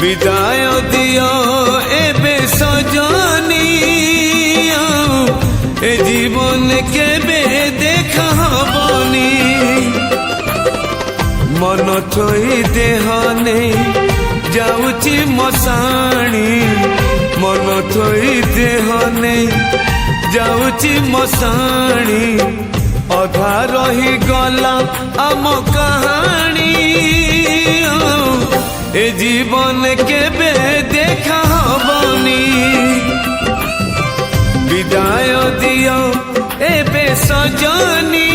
विदाय दियो एबे सजनी ए जीवन केबे देखा हबनी मन थोई देह नहीं जाऊची मसाणी मन थोई देह नहीं जाऊची मसाणी अधा रही गला आम कहानी ए जीवन केबे देखा हबनी विदाय दियो एबे सजनी।